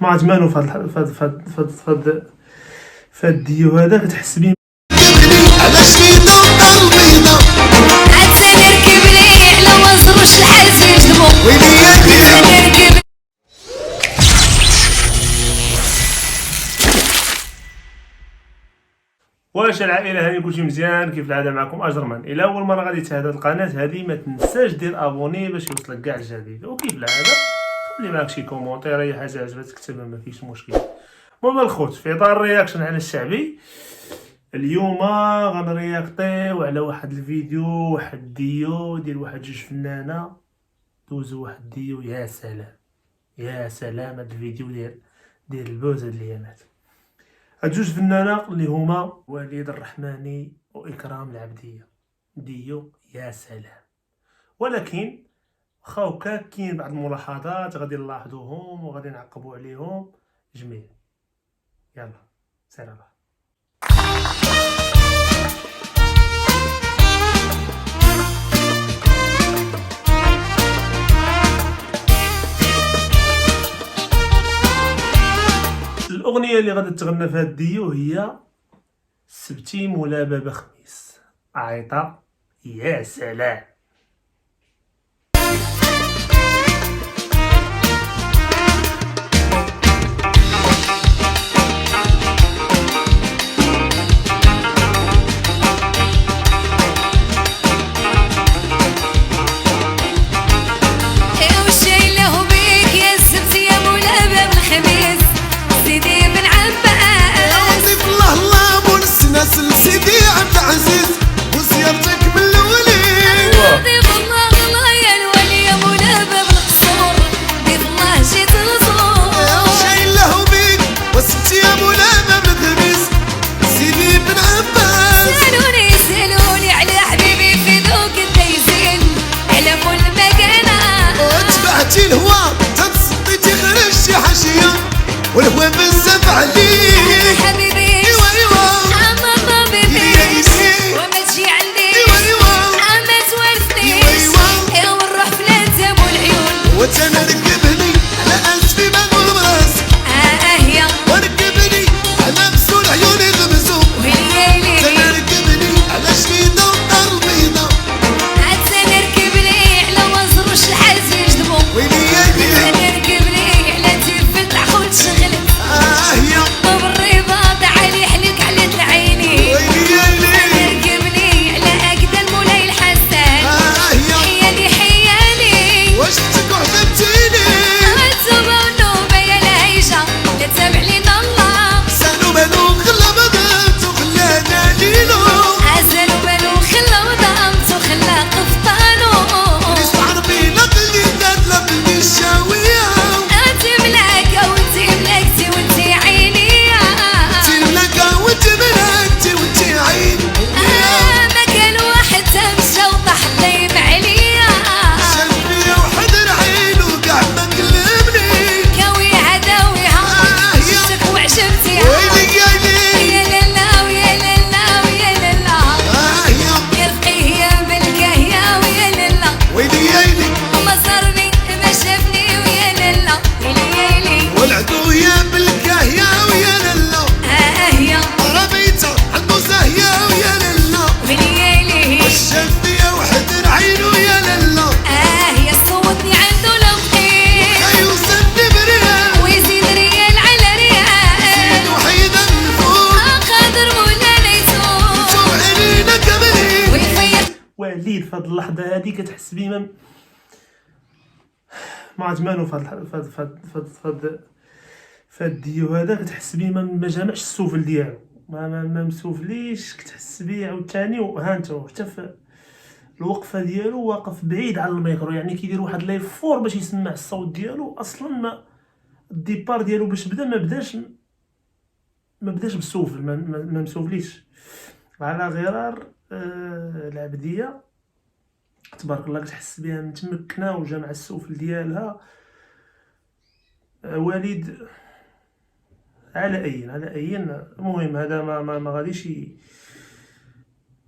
ما عرفت مالو فهاد الديو هذا كتحس بيه علاش لينا البيضة عاد نركب ليه على وزروش الحزيج دمو ويلي يا نركب. واش العائله هاني كلشي مزيان؟ كيف العاده معكم اجرمان. الى اول مره غادي تشاهد هاد القناه هذه ما تنساش دير ابوني باش يوصلك كاع الجديد، وكيف العاده خلي معاك شي كومونتير اي حاجه عجبتك كتبها ما فيش مشكل. المهم الخوت في اطار الرياكشن على الشعبي اليوم غنرياكطيو على واحد الفيديو، واحد الديو ديال واحد جوج فنانه دوزو واحد الديو. يا سلام يا سلام هاد الفيديو ديال البوز هاد الايامات. هاد جوج فنانة اللي هما وليد الرحماني وإكرام العبدية ديو يا سلام. ولكن واخا كاين بعض الملاحظات غادي نلاحظوهم وغادي نعقبوا عليهم جميل. يلا سير الله. الأغنية اللي غادي تغنى في هاد الديو هي سبتي مولا بابا خميس عيطة. يا سلام. سيدي عبد العزيز وزيارتك من الولي ضيف الله الله يا الولي يا مولا باب القصور ضيف الله جيت نزور شايل له بيك وسبتي يا مولا باب الخميس سيدي بن عباس. سالوني على حبيبي في ذوق الديزين على كل مكانه وتبعتي الهوا تصديتي خرجتي حاشيه والهوا بزاف عليك حبيبي وتانا ركبني على اسفي ما نقول براس هي وركبني على مسؤول عيوني غمزو ويلي تانا ركبني على شريطة ودار البيضة عاد نركب ليه على وزروش الحزيج دمو ويلي يا نركب ليه على تيفت العقول تشغلت يا بالرباط علي حلك على العيني ويلي يا نركب ليه على اكدا المولاي الحسن حيالي حيالي واش وحدتيني الزوبة والنوبة يا العيشة لا تتابع لينا الله سالو بالو خلا بضمت وخلانا ليلو عسلو بالو خلا وضمت وخلا قفطانو نسمع ربينا قلبي لا قلبي الشاوية انتي ملاكة وانتي ملاكتي وانتي عينية انتي ملاكة وانتي ملاكتي وانتي عيني ما كان واحد تمشى وطاح الليم عليا شاف فيا وحد العين وقع ما كلمني كاويها داويها شفتك وعجبتي ويلي يا يا لالا ويا لالا ويا لالا يا رقيه يا بالكاهية ويا لالا ويلي يا ما صارني ما شافني ويا لالا ويلي والعدو يا بالكاهية ويا لالا هي ربيته عنده زاهية ويا لالا ويلي شاف فيا وحد العين ويا لالا هي صوتني عنده لقيت يوصلني بريال ويزيد ريال على ريال وحيدا من فوق قادر مولانا يسوق علينا كملي ويفيق وليد في هاد اللحظة هادي كتحس بيه ما عرفت مالو في هاد الديو هذا كتحس بيه ما جامعش السوفل ديالو، ما مسوفليش. كتحس بيه عاوتاني وهانتو حتى في الوقفه ديالو واقف بعيد على الميكرو، يعني كيدير واحد ليفور باش يسمع الصوت ديالو. اصلا ما الديبار ديالو باش بدا ما بداش بالسوفل، ما مسوفليش. على غرار العبديه تبارك الله كتحس بها متمكنه وجامعه السوفل ديالها. وليد على اي المهم هذا ما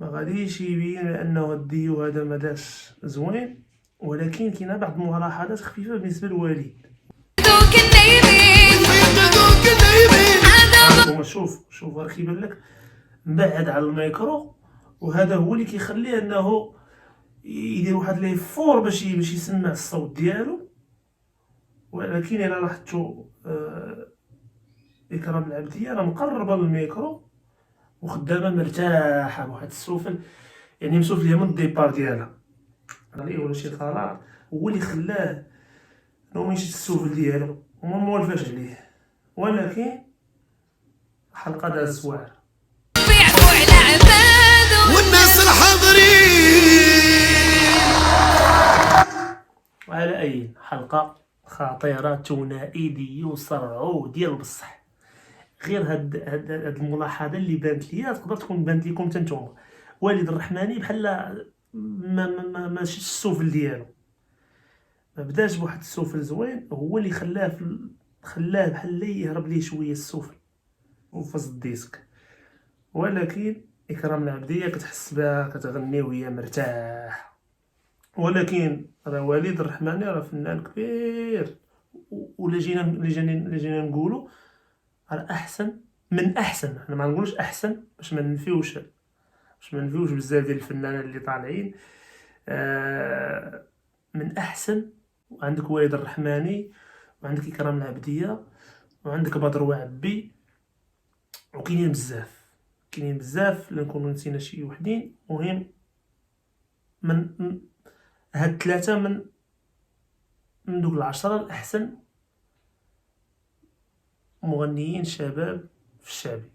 غاديش يبين انه الديو هذا ما داش زوين، ولكن كاينه بعض الملاحظات خفيفه بالنسبه لوليد. دوك النايمين شوف راه كيبان لك مبعد على الميكرو، وهذا هو اللي كيخليه انه يدير واحد لي فور باش يسمع الصوت ديالو. ولكن الا لاحظتوا إكرام العبدية راه مقربه للميكرو وخدامه مرتاحه بواحد السوفل، يعني مسوف ليها من الديبار ديالها. راه ولا شي قرار هو اللي خلاه انه ما يمشيش السوفل ديالو وما موالفاش عليه، ولكن حلقه دازت واعره. بيعفو على عبادو والناس الحاضرين. وعلى أي حلقة خطيرة ثنائي صرعو ديال بصح. غير هاد الملاحظة اللي بانت ليا تقدر تكون بانت لكم حتى نتوما. والد الرحماني بحال ما شفتش السفل ديالو، ما بداش بواحد السفل زوين، هو اللي خلاه بحال يهرب ليه شويه السفل وفاز الديسك. ولكن إكرام العبدية كتحس بها كتغني وهي مرتاح. ولكن راه وليد الرحماني راه فنان كبير، ولا جينا نقولوا راه احسن من احسن. احنا ما نقولوش احسن باش ما ننفيوش بزاف ديال الفنانين اللي طالعين. من احسن. وعندك وليد الرحماني، وعندك إكرام العبدية، وعندك بدر وعبي، وكاينين بزاف لا نكونوا نسينا شي وحدين. مهم من هاد ثلاثة من دوك 10 الأحسن مغنيين شباب في الشعبي.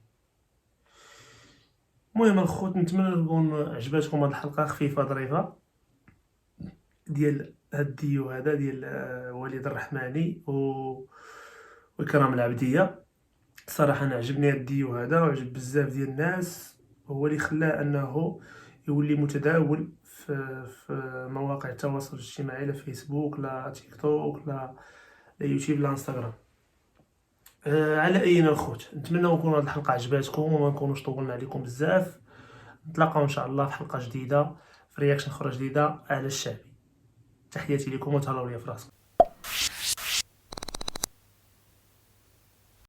المهم الخوت، نتمنى تكون عجباتكم هاد الحلقة خفيفة ظريفة ديال هاد الديو هذا ديال وليد الرحماني وإكرام العبدية. صراحة أنا عجبني هاد الديو هذا وعجب بزاف ديال الناس، هو اللي خلاه أنه يولي متداول في مواقع التواصل الاجتماعي، لا فيسبوك لا تيك توك لا يوتيوب لا انستغرام. على اينا الخوت، نتمنى نكون هذه الحلقه عجباتكم وما نكونوش طولنا عليكم بزاف. نتلاقاو ان شاء الله في حلقه جديده، في رياكشن اخرى جديده على الشعبي. تحياتي لكم وتهلاو ليا في راسكم.